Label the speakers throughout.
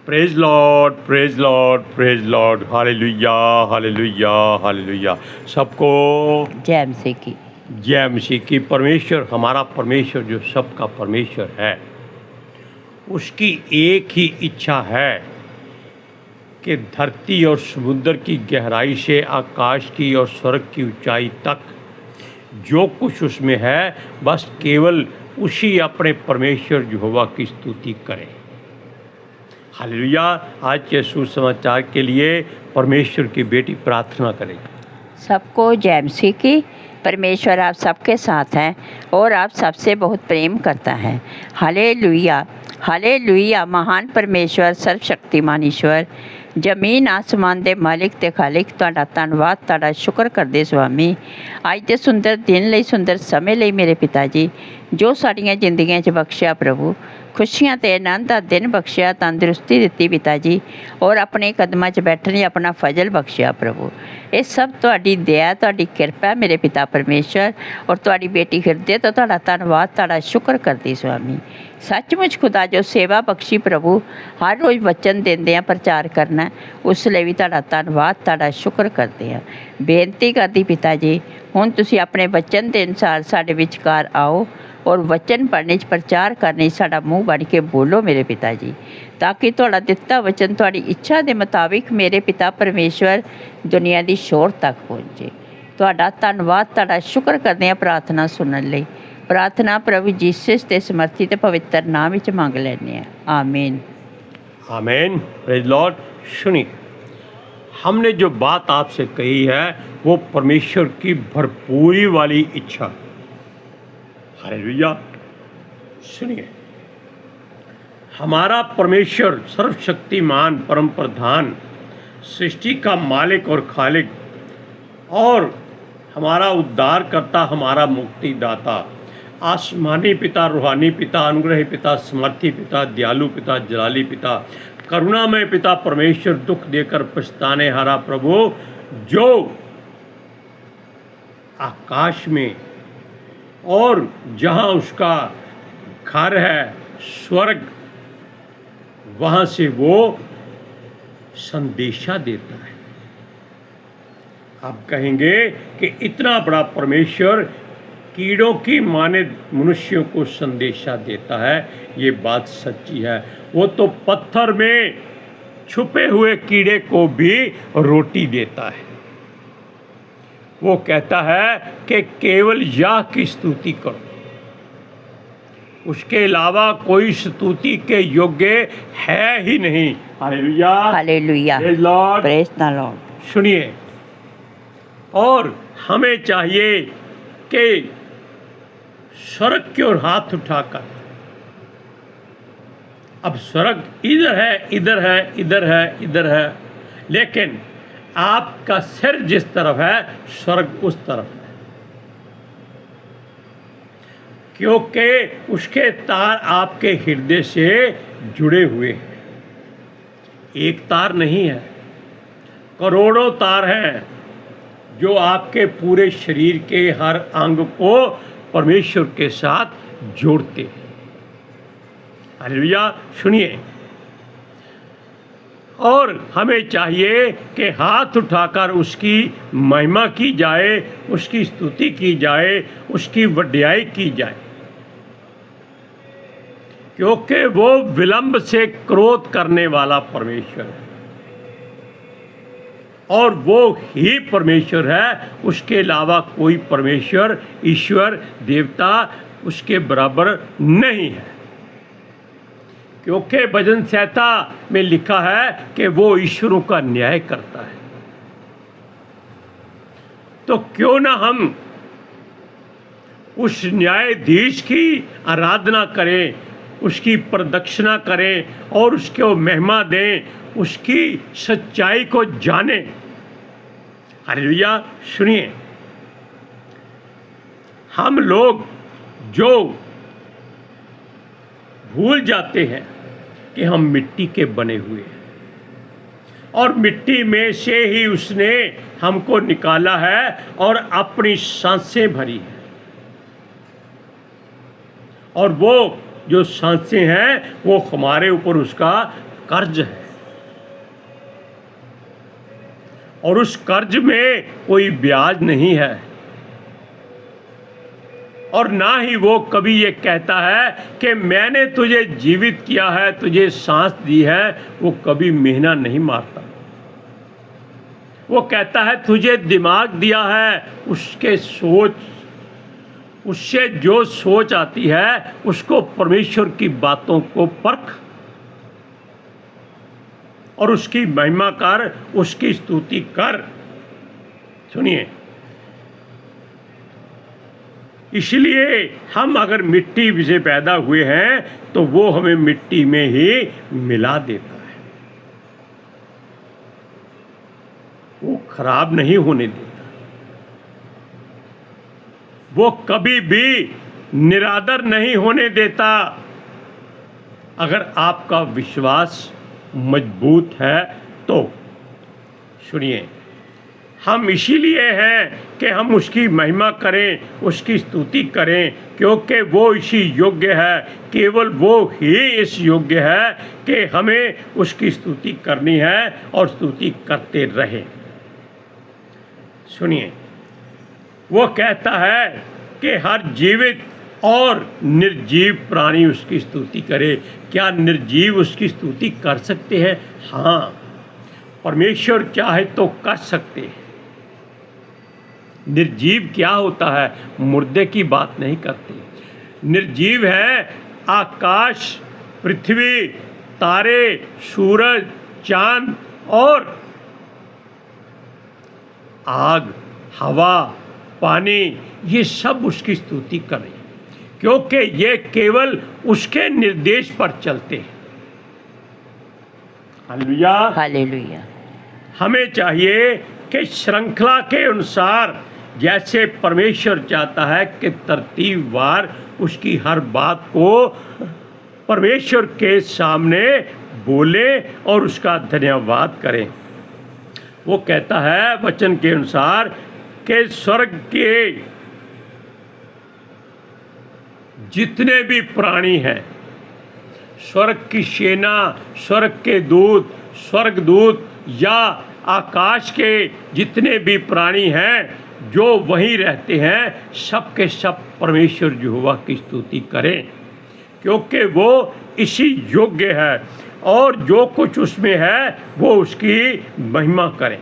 Speaker 1: Praise Lord, praise Lord, praise Lord, hallelujah, hallelujah, hallelujah. सबको
Speaker 2: जय मसीह की।
Speaker 1: जय मसीह की। परमेश्वर, हमारा परमेश्वर जो सबका परमेश्वर है, उसकी एक ही इच्छा है कि धरती और समुद्र की गहराई से आकाश की और स्वर्ग की ऊंचाई तक जो कुछ उसमें है, बस केवल उसी अपने परमेश्वर यहोवा की स्तुति करें। हालेलुया। आज के सुसमाचार के लिए परमेश्वर की बेटी प्रार्थना करेगी।
Speaker 2: सबको जय मसीह की। परमेश्वर आप सबके साथ हैं और आप सबसे बहुत प्रेम करता है। Hallelujah, hallelujah. महान परमेश्वर, सर्वशक्तिमान ईश्वर, जमीन आसमान दे मालिक ते खालिक, तुहाडा धन्नवाद, तुहाडा शुक्र करदे स्वामी। अज दे सुंदर दिन लई, सुंदर समय लई मेरे पिता जी, जो साड़ियाँ जिंदगियां च बख्शिया प्रभु, खुशियां ते आनंद दा दिन बख्शिया, तंदुरुस्ती दित्ती पिता जी, और अपने कदमां च बैठने अपना फजल बख्शिया प्रभु। ये सब तुहाडी दया, तुहाडी किरपा है मेरे पिता परमेश्वर, और तुहाडी बेटी हिरदे तो तुहाडा धन्नवाद, तुहाडा शुक्र करदी स्वामी। सचमुच खुदा जो सेवा बख्शी प्रभु, हर रोज़ वचन देंदे प्रचार करना, उस लिए भी तुहाडा धन्नवाद, तुहाडा शुक्र करते हैं। बेनती करदी पिता जी, हुण तुसीं अपने वचन के अनुसार साडे विचकार आओ और वचन पढ़ने प्रचार करने साडा मूँह बन के बोलो मेरे पिता जी, ताकि तुहाडा दिता वचन तुहाडी इच्छा के मुताबिक मेरे पिता परमेश्वर दुनिया की शोर तक पहुँचे। तुहाडा धन्नवाद, तुहाडा शुक्र करते हैं प्रार्थना सुनने लई। प्रार्थना प्रभु जीसस के समर्थी ते पवित्र नाम विच मंग लैने हैं, आमीन।
Speaker 1: आमीन। Praise Lord. सुनिए, हमने जो बात आपसे कही है वो परमेश्वर की भरपूरी वाली इच्छा। हालेलुया। सुनिए, हमारा परमेश्वर सर्वशक्तिमान, परम प्रधान, सृष्टि का मालिक और खालिक, और हमारा उद्धारकर्ता, हमारा मुक्तिदाता, आसमानी पिता, रूहानी पिता, अनुग्रही पिता, समर्थी पिता, दयालु पिता, जलाली पिता, करुणामय पिता परमेश्वर, दुख देकर पछताने हारा प्रभु, जो आकाश में और जहाँ उसका घर है स्वर्ग, वहाँ से वो संदेशा देता है। आप कहेंगे कि इतना बड़ा परमेश्वर कीड़ों की माने मनुष्यों को संदेशा देता है। ये बात सच्ची है। वो तो पत्थर में छुपे हुए कीड़े को भी रोटी देता है। वो कहता है कि केवल याह की स्तुति करो, उसके अलावा कोई स्तुति के योग्य है ही नहीं। Hallelujah,
Speaker 2: hallelujah,
Speaker 1: praise Lord,
Speaker 2: praise the Lord.
Speaker 1: सुनिए, और हमें चाहिए कि स्वर्ग की ओर हाथ उठाकर, अब स्वर्ग इधर है, इधर है, इधर है, इधर है, लेकिन आपका सिर जिस तरफ है स्वर्ग उस तरफ है, क्योंकि उसके तार आपके हृदय से जुड़े हुए हैं। एक तार नहीं है, करोड़ों तार हैं जो आपके पूरे शरीर के हर अंग को परमेश्वर के साथ जोड़ते हैं। हालेलुया। सुनिए, और हमें चाहिए कि हाथ उठाकर उसकी महिमा की जाए, उसकी स्तुति की जाए, उसकी वड्याई की जाए, क्योंकि वो विलंब से क्रोध करने वाला परमेश्वर है, और वो ही परमेश्वर है। उसके अलावा कोई परमेश्वर, ईश्वर, देवता उसके बराबर नहीं है, क्योंकि भजन संहिता में लिखा है कि वो ईश्वरों का न्याय करता है। तो क्यों ना हम उस न्यायाधीश की आराधना करें, उसकी प्रदक्षिणा करें और उसको महिमा दें, उसकी सच्चाई को जानें। हालेलुया। सुनिए, हम लोग जो भूल जाते हैं कि हम मिट्टी के बने हुए हैं, और मिट्टी में से ही उसने हमको निकाला है और अपनी सांसें भरी हैं, और वो जो सांसें हैं वो हमारे ऊपर उसका कर्ज है, और उस कर्ज में कोई ब्याज नहीं है, और ना ही वो कभी ये कहता है कि मैंने तुझे जीवित किया है, तुझे सांस दी है। वो कभी मेहना नहीं मारता। वो कहता है तुझे दिमाग दिया है, उससे जो सोच आती है उसको परमेश्वर की बातों को परख और उसकी महिमा कर, उसकी स्तुति कर। सुनिए, इसलिए हम अगर मिट्टी से पैदा हुए हैं तो वो हमें मिट्टी में ही मिला देता है, वो खराब नहीं होने देता, वो कभी भी निरादर नहीं होने देता। अगर आपका विश्वास मजबूत है तो सुनिए, हम इसीलिए हैं कि हम उसकी महिमा करें, उसकी स्तुति करें, क्योंकि वो इसी योग्य है, केवल वो ही इस योग्य है कि हमें उसकी स्तुति करनी है और स्तुति करते रहें। सुनिए, वो कहता है कि हर जीवित और निर्जीव प्राणी उसकी स्तुति करे। क्या निर्जीव उसकी स्तुति कर सकते हैं? हाँ, परमेश्वर चाहे तो कर सकते हैं। निर्जीव क्या होता है? मुर्दे की बात नहीं करते। निर्जीव है आकाश, पृथ्वी, तारे, सूरज, चांद और आग, हवा, पानी, ये सब उसकी स्तुति करें, क्योंकि ये केवल उसके निर्देश पर चलते हैं। Hallelujah,
Speaker 2: hallelujah.
Speaker 1: हमें चाहिए कि श्रृंखला के अनुसार, जैसे परमेश्वर चाहता है कि तरतीबवार उसकी हर बात को परमेश्वर के सामने बोले और उसका धन्यवाद करें। वो कहता है वचन के अनुसार कि स्वर्ग के जितने भी प्राणी हैं, स्वर्ग की सेना, स्वर्ग के दूत, स्वर्गदूत या आकाश के जितने भी प्राणी हैं जो वहीं रहते हैं, सब के सब परमेश्वर यहोवा की स्तुति करें, क्योंकि वो इसी योग्य है और जो कुछ उसमें है वो उसकी महिमा करें।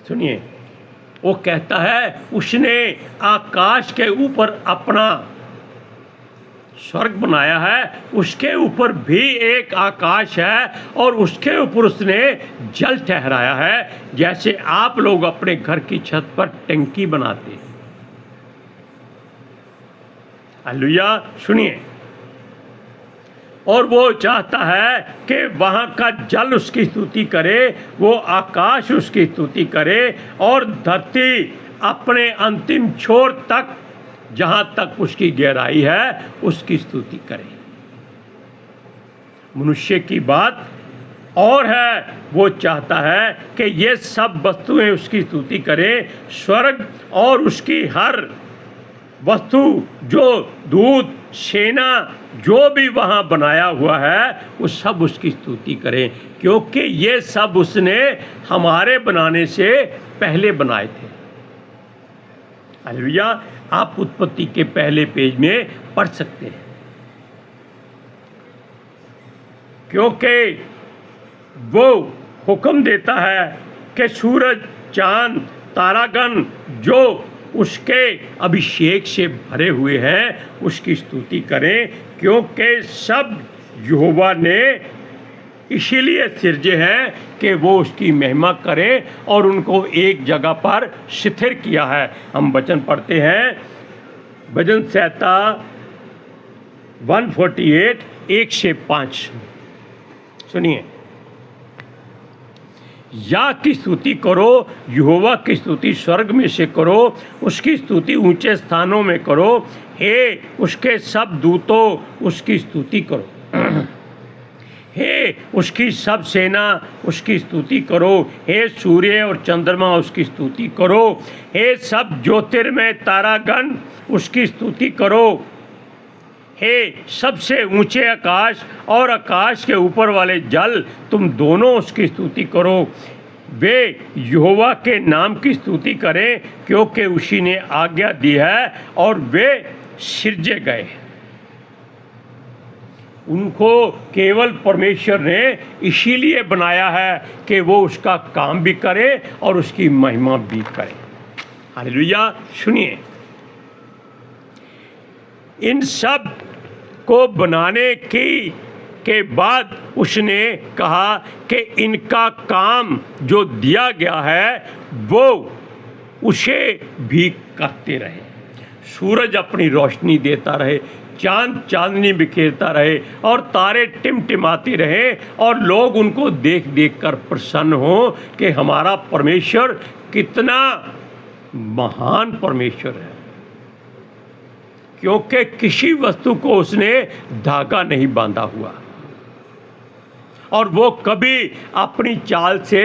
Speaker 1: सुनिए, वो कहता है उसने आकाश के ऊपर अपना स्वर्ग बनाया है, उसके ऊपर भी एक आकाश है और उसके ऊपर उसने जल ठहराया है, जैसे आप लोग अपने घर की छत पर टंकी बनाते हैं। हालेलुया। सुनिए, और वो चाहता है कि वहाँ का जल उसकी स्तुति करे, वो आकाश उसकी स्तुति करे और धरती अपने अंतिम छोर तक, जहाँ तक उसकी गहराई है, उसकी स्तुति करे। मनुष्य की बात और है, वो चाहता है कि ये सब वस्तुएं उसकी स्तुति करें। स्वर्ग और उसकी हर वस्तु, जो दूत, सेना, जो भी वहाँ बनाया हुआ है, वो सब उसकी स्तुति करें, क्योंकि ये सब उसने हमारे बनाने से पहले बनाए थे। हालेलुया। आप उत्पत्ति के पहले पेज में पढ़ सकते हैं, क्योंकि वो हुक्म देता है कि सूरज, चांद, तारागण जो उसके अभिषेक से भरे हुए हैं उसकी स्तुति करें, क्योंकि सब यहोवा ने इसीलिए सिरजे हैं कि वो उसकी महिमा करें और उनको एक जगह पर स्थिर किया है। हम वचन पढ़ते हैं, भजन संहिता 148 1 से 5। सुनिए, या की स्तुति करो, यहोवा की स्तुति स्वर्ग में से करो, उसकी स्तुति ऊंचे स्थानों में करो, हे उसके सब दूतों उसकी स्तुति करो, हे उसकी सब सेना उसकी स्तुति करो, हे सूर्य और चंद्रमा उसकी स्तुति करो, हे सब ज्योतिर्मय तारागण उसकी स्तुति करो, हे सबसे ऊंचे आकाश और आकाश के ऊपर वाले जल, तुम दोनों उसकी स्तुति करो। वे यहोवा के नाम की स्तुति करें, क्योंकि उसी ने आज्ञा दी है और वे सिरजे गए। उनको केवल परमेश्वर ने इसीलिए बनाया है कि वो उसका काम भी करे और उसकी महिमा भी करे। हालेलुया। सुनिए, इन सब को बनाने के बाद उसने कहा कि इनका काम जो दिया गया है वो उसे भी करते रहे। सूरज अपनी रोशनी देता रहे, चांद चांदनी बिखेरता रहे और तारे टिमटिमाते रहे और लोग उनको देख देख कर प्रसन्न हो कि हमारा परमेश्वर कितना महान परमेश्वर है, क्योंकि किसी वस्तु को उसने धागा नहीं बांधा हुआ और वो कभी अपनी चाल से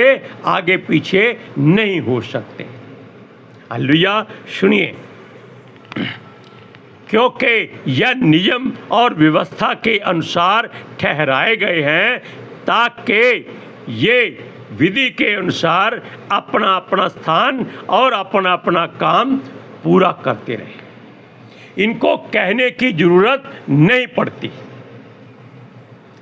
Speaker 1: आगे पीछे नहीं हो सकते। हालेलुया। सुनिए, क्योंकि यह नियम और व्यवस्था के अनुसार ठहराए गए हैं, ताकि ये विधि के अनुसार अपना अपना स्थान और अपना अपना काम पूरा करते रहे। इनको कहने की जरूरत नहीं पड़ती,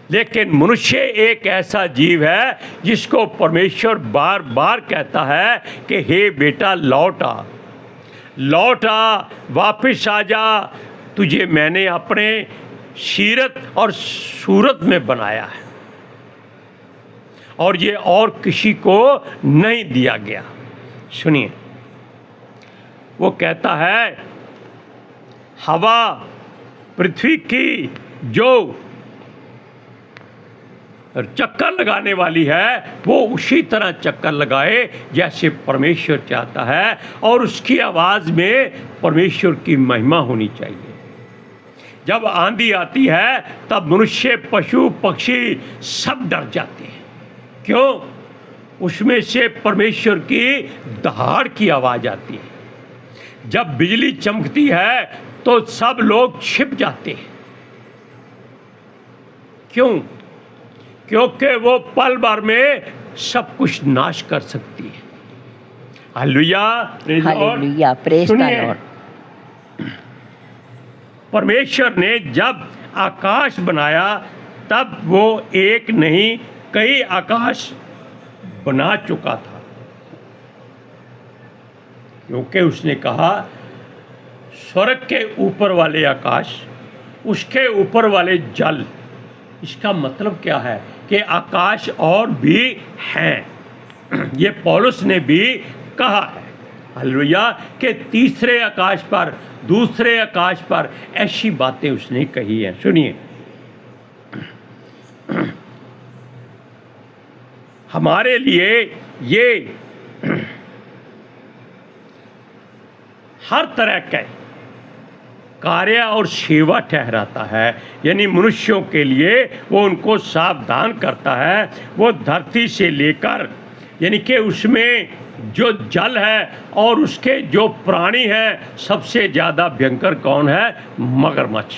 Speaker 1: लेकिन मनुष्य एक ऐसा जीव है जिसको परमेश्वर बार बार कहता है कि हे बेटा लौट आ, लौट आ, वापिस आ जा, तुझे मैंने अपने सीरत और सूरत में बनाया है और ये और किसी को नहीं दिया गया। सुनिए, वो कहता है हवा पृथ्वी की जो चक्कर लगाने वाली है वो उसी तरह चक्कर लगाए जैसे परमेश्वर चाहता है, और उसकी आवाज़ में परमेश्वर की महिमा होनी चाहिए। जब आंधी आती है तब मनुष्य, पशु, पक्षी सब डर जाते हैं। क्यों? उसमें से परमेश्वर की दहाड़ की आवाज़ आती है। जब बिजली चमकती है तो सब लोग छिप जाते हैं। क्यों? क्योंकि वो पल भर में सब कुछ नाश कर सकती है। Hallelujah,
Speaker 2: hallelujah, praise the Lord.
Speaker 1: परमेश्वर ने जब आकाश बनाया तब वो एक नहीं कई आकाश बना चुका था, क्योंकि उसने कहा स्वर्ग के ऊपर वाले आकाश, उसके ऊपर वाले जल। इसका मतलब क्या है कि आकाश और भी हैं। ये पौलुस ने भी कहा है, हालेलुया, कि तीसरे आकाश पर, दूसरे आकाश पर ऐसी बातें उसने कही हैं। सुनिए, हमारे लिए ये हर तरह के कार्य और सेवा ठहराता है, यानी मनुष्यों के लिए वो उनको सावधान करता है। वो धरती से लेकर, यानी कि उसमें जो जल है और उसके जो प्राणी हैं, सबसे ज़्यादा भयंकर कौन है? मगरमच्छ।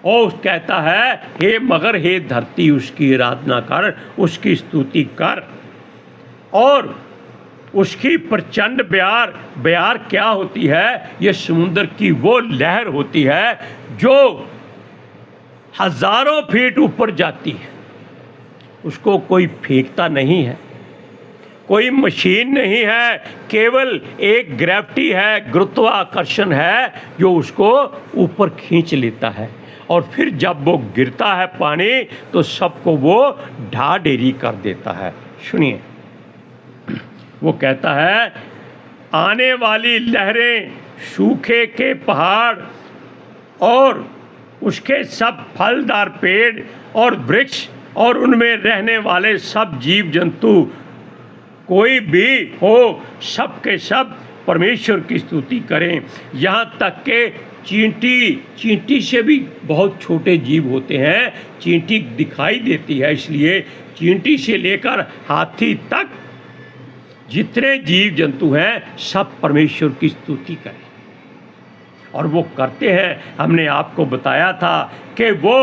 Speaker 1: और कहता है हे मगर, हे धरती, उसकी आराधना कर, उसकी स्तुति कर। और उसकी प्रचंड बयार क्या होती है? ये समुद्र की वो लहर होती है जो हजारों फीट ऊपर जाती है। उसको कोई फेंकता नहीं है, कोई मशीन नहीं है, केवल एक ग्रेविटी है, गुरुत्वाकर्षण है जो उसको ऊपर खींच लेता है। और फिर जब वो गिरता है पानी तो सबको वो ढा ढेरी कर देता है। सुनिए, वो कहता है आने वाली लहरें, सूखे के पहाड़ और उसके सब फलदार पेड़ और वृक्ष और उनमें रहने वाले सब जीव जंतु, कोई भी हो, सब के सब परमेश्वर की स्तुति करें। यहाँ तक के चींटी से भी बहुत छोटे जीव होते हैं। चींटी दिखाई देती है, इसलिए चींटी से लेकर हाथी तक जितने जीव जंतु हैं सब परमेश्वर की स्तुति करें। और वो करते हैं। हमने आपको बताया था कि वो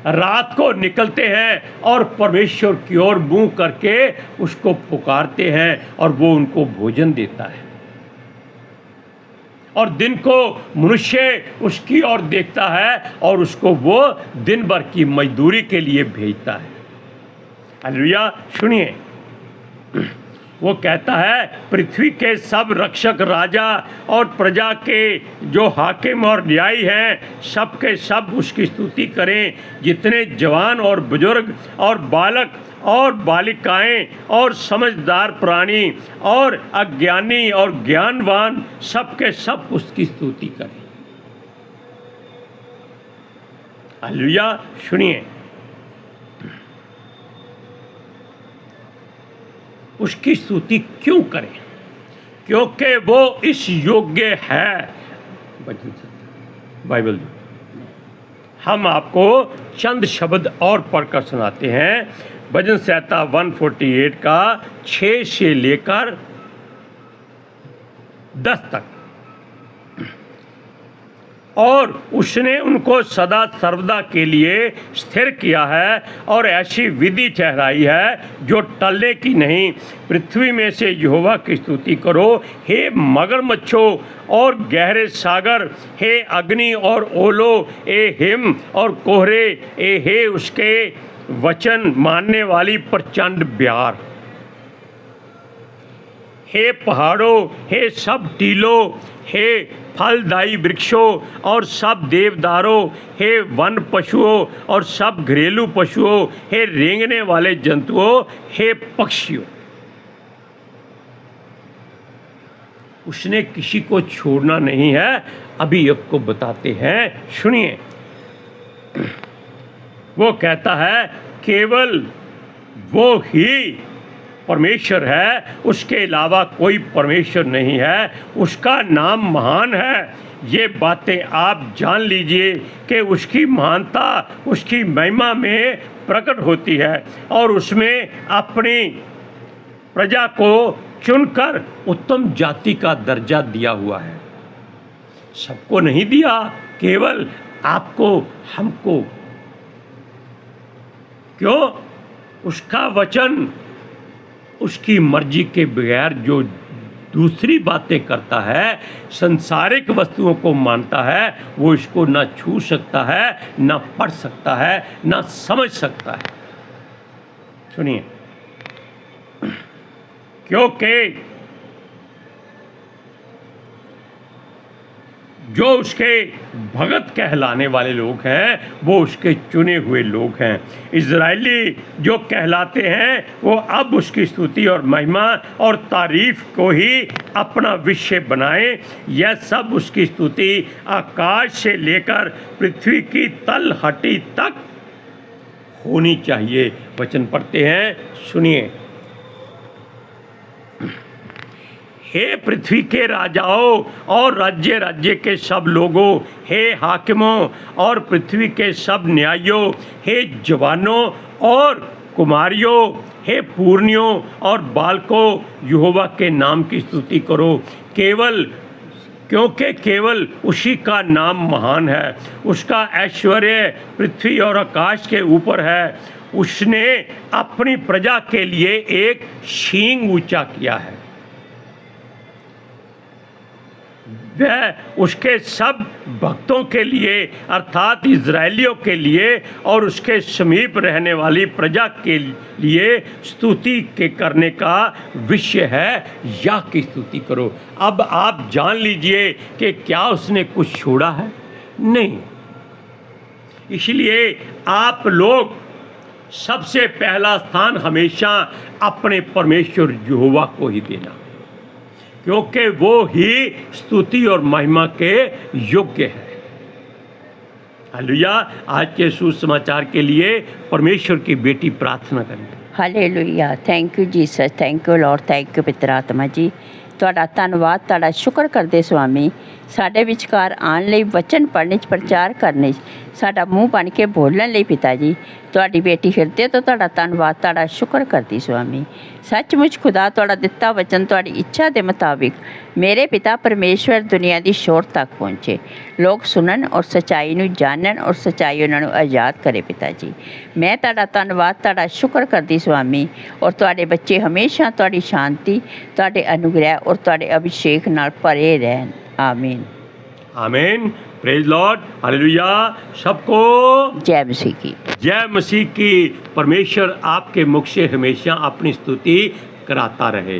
Speaker 1: रात को निकलते हैं और परमेश्वर की ओर मुंह करके उसको पुकारते हैं और वो उनको भोजन देता है, और दिन को मनुष्य उसकी ओर देखता है और उसको वो दिन भर की मजदूरी के लिए भेजता है। हालेलुया। सुनिए, वो कहता है पृथ्वी के सब रक्षक, राजा और प्रजा के जो हाकिम और न्यायी हैं, सब के सब उसकी स्तुति करें। जितने जवान और बुजुर्ग और बालक और बालिकाएं और समझदार प्राणी और अज्ञानी और ज्ञानवान, सब के सब उसकी स्तुति करें। हालेलुया। सुनिए, उसकी स्तुति क्यों करें? क्योंकि वो इस योग्य है। बाइबल हम आपको चंद शब्द और पढ़कर सुनाते हैं। भजन संहिता 148 का 6 से लेकर 10 तक। और उसने उनको सदा सर्वदा के लिए स्थिर किया है और ऐसी विधि ठहराई है जो टलने की नहीं। पृथ्वी में से यहोवा की स्तुति करो, हे मगरमच्छों और गहरे सागर, हे अग्नि और ओलो, ए हिम और कोहरे, ए हे उसके वचन मानने वाली प्रचंड ब्यार। हे पहाड़ों, हे सब टीलों, हे फलदायी वृक्षों और सब देवदारों, हे वन पशुओं और सब घरेलू पशुओं, हे रेंगने वाले जंतुओं, हे पक्षियों। उसने किसी को छोड़ना नहीं है। अभी आपको बताते हैं, सुनिए। वो कहता है केवल वो ही परमेश्वर है, उसके अलावा कोई परमेश्वर नहीं है। उसका नाम महान है। ये बातें आप जान लीजिए कि उसकी महानता उसकी महिमा में प्रकट होती है और उसमें अपनी प्रजा को चुनकर उत्तम जाति का दर्जा दिया हुआ है। सबको नहीं दिया, केवल आपको, हमको। क्यों? उसका वचन उसकी मर्जी के बगैर जो दूसरी बातें करता है, संसारिक वस्तुओं को मानता है, वो इसको ना छू सकता है, ना पढ़ सकता है, ना समझ सकता है। सुनिए, क्योंकि जो उसके भगत कहलाने वाले लोग हैं वो उसके चुने हुए लोग हैं। इजरायली जो कहलाते हैं वो अब उसकी स्तुति और महिमा और तारीफ को ही अपना विषय बनाएं। यह सब उसकी स्तुति आकाश से लेकर पृथ्वी की तलहटी तक होनी चाहिए। वचन पढ़ते हैं, सुनिए। हे पृथ्वी के राजाओं और राज्य राज्य के सब लोगों, हे हाकिमों और पृथ्वी के सब न्यायियों, हे जवानों और कुमारियों, हे पूर्णियों और बालकों, यहोवा के नाम की स्तुति करो। क्योंकि केवल उसी का नाम महान है। उसका ऐश्वर्य पृथ्वी और आकाश के ऊपर है। उसने अपनी प्रजा के लिए एक शींग ऊंचा किया है। वह उसके सब भक्तों के लिए अर्थात इजरायलियों के लिए और उसके समीप रहने वाली प्रजा के लिए स्तुति के करने का विषय है। या की स्तुति करो। अब आप जान लीजिए कि क्या उसने कुछ छोड़ा है? नहीं। इसलिए आप लोग सबसे पहला स्थान हमेशा अपने परमेश्वर यहोवा को ही देना, क्योंकि वो ही स्तुति और महिमा के योग्य है। हालेलुया। आज के सुसमाचार के लिए परमेश्वर की बेटी प्रार्थना करें।
Speaker 2: Hallelujah. Thank you Jesus, thank you Lord, thank you पितर आत्मा जी। ਤੁਹਾਡਾ ਧੰਨਵਾਦ, ਤੁਹਾਡਾ ਸ਼ੁਕਰ ਕਰਦੇ स्वामी। ਸਾਡੇ ਵਿਚਕਾਰ ਆਉਣ ਲਈ, ਵਚਨ ਪੜ੍ਹਨੇ 'ਚ, ਪ੍ਰਚਾਰ ਕਰਨੇ 'ਚ ਸਾਡਾ ਮੂੰਹ ਬਣ ਕੇ ਬੋਲਣ ਲਈ ਪਿਤਾ ਜੀ। ਤੁਹਾਡੀ ਬੇਟੀ ਹਿਰਦੇ ਤੋਂ ਤੁਹਾਡਾ ਧੰਨਵਾਦ, ਤੁਹਾਡਾ ਸ਼ੁਕਰ ਕਰਦੀ ਸੁਆਮੀ। ਸੱਚਮੁੱਚ ਖੁਦਾ ਤੁਹਾਡਾ ਦਿੱਤਾ ਵਚਨ ਤੁਹਾਡੀ ਇੱਛਾ ਦੇ ਮੁਤਾਬਿਕ ਮੇਰੇ ਪਿਤਾ ਪਰਮੇਸ਼ਵਰ ਦੁਨੀਆ ਦੀ ਸ਼ੋਰ ਤੱਕ ਪਹੁੰਚੇ, ਲੋਕ ਸੁਣਨ ਔਰ ਸੱਚਾਈ ਨੂੰ ਜਾਣਨ ਔਰ ਸੱਚਾਈ ਉਹਨਾਂ ਨੂੰ ਆਜ਼ਾਦ ਕਰੇ ਪਿਤਾ ਜੀ। ਮੈਂ ਤੁਹਾਡਾ ਧੰਨਵਾਦ, ਤੁਹਾਡਾ ਸ਼ੁਕਰ ਕਰਦੀ ਸੁਆਮੀ। ਔਰ ਤੁਹਾਡੇ ਬੱਚੇ ਹਮੇਸ਼ਾ ਤੁਹਾਡੀ ਸ਼ਾਂਤੀ, ਤੁਹਾਡੇ ਅਨੁਗ੍ਰਹਿ ਔਰ ਤੁਹਾਡੇ ਅਭਿਸ਼ੇਕ ਨਾਲ ਭਰੇ ਰਹਿਣ। ਆਮੀਨ।
Speaker 1: आमीन। Praise Lord, hallelujah. सबको
Speaker 2: जय मसीह की।
Speaker 1: जय मसीह की। परमेश्वर आपके मुख से हमेशा अपनी स्तुति कराता रहे।